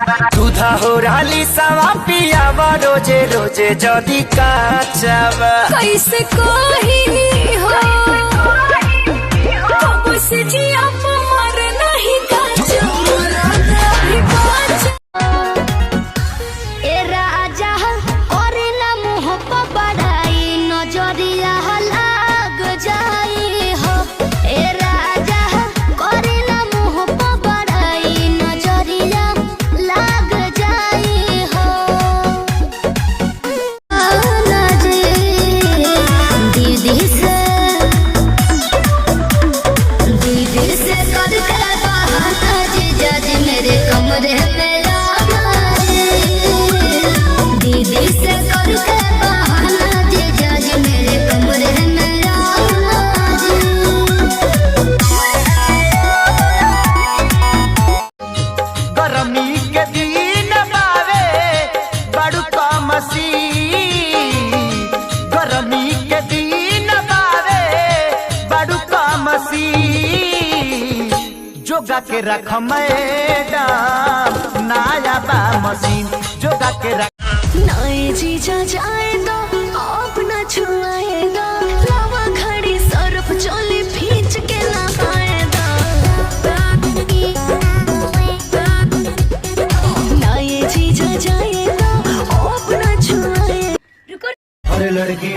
दूधा हो राली सवा पियावा रोजे रोजे जदी काचावा कैसे कही हो कब से जिया मर नहीं ए राजा करेला मुँह पर बड़ाई नजरिया लाग जाई हो। ए राजा करेला मुँह पर बड़ाई नजरिया लाग जाई हो। दीदी से करके बहाना जीजा जी मेरे कमरे में आना दीदी से करके बहाना जीजा जी मेरे कमरे में आना गरमी के दिन बावे बड़ू का मसी गरमी के दिन बावे बड़ू का मसी जोगा के रख मैडम नया बा मशीन जोगा के रख नए जीजा जाएगा अपना छुआएगा लावा खड़ी सरफ चोली भींच के नहाएगा नए जीजा जाएगा अपना छुआएगा। हर लड़की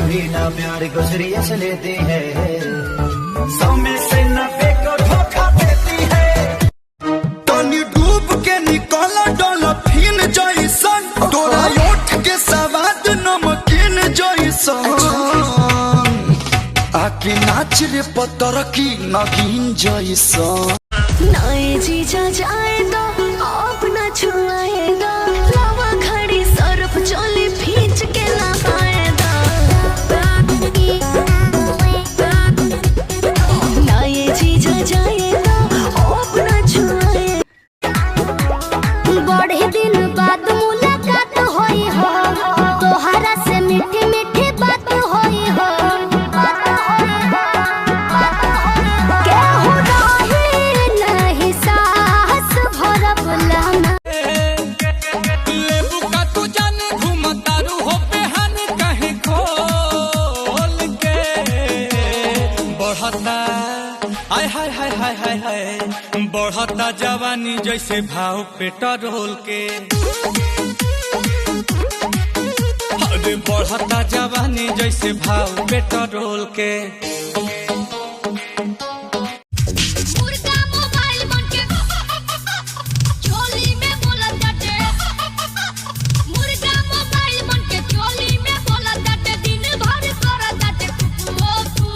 भी ना प्यार को सीरियस लेती है 100 में से 90 को धोखा देती है। तनी डूब के निकला डॉल्फिन जैसन तोरा ओठ के सवाद नमकीन जैसन आके नाच रे पतर की नगीन जैसन। नए जीजा जाएगा अपना छुआएगा लावा खड़ी सरफ चोली भींच के नहाएगा नए जीजा जाएगा अपना छुआएगा। बड़े दिन बाद मुलाकात होई हो तोहरा से मीठी मीठी बात होई हो केहू रही नहीं साहस भरब लहना लेबू का तू जाने घूमतारू हो बेहान कहीं खोल के बढ़ता आय हाय हाय हाय हाय हाय बढ़ता जवानी जैसे भाव पेट्रोल के अरे बढ़ता जवानी जैसे भाव पेट्रोल के। मुर्गा मोबाइल बन के चोली में बोला जाते मुर्गा मोबाइल बन के चोली में बोला जाते दिन भर करा जाते कुकु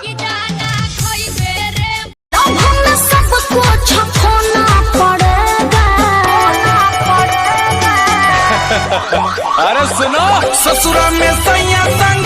कि जाना खोई बेरे अब हमें सबको छखोना पड़ेगा अरे सुनो ससुरा में सैया संग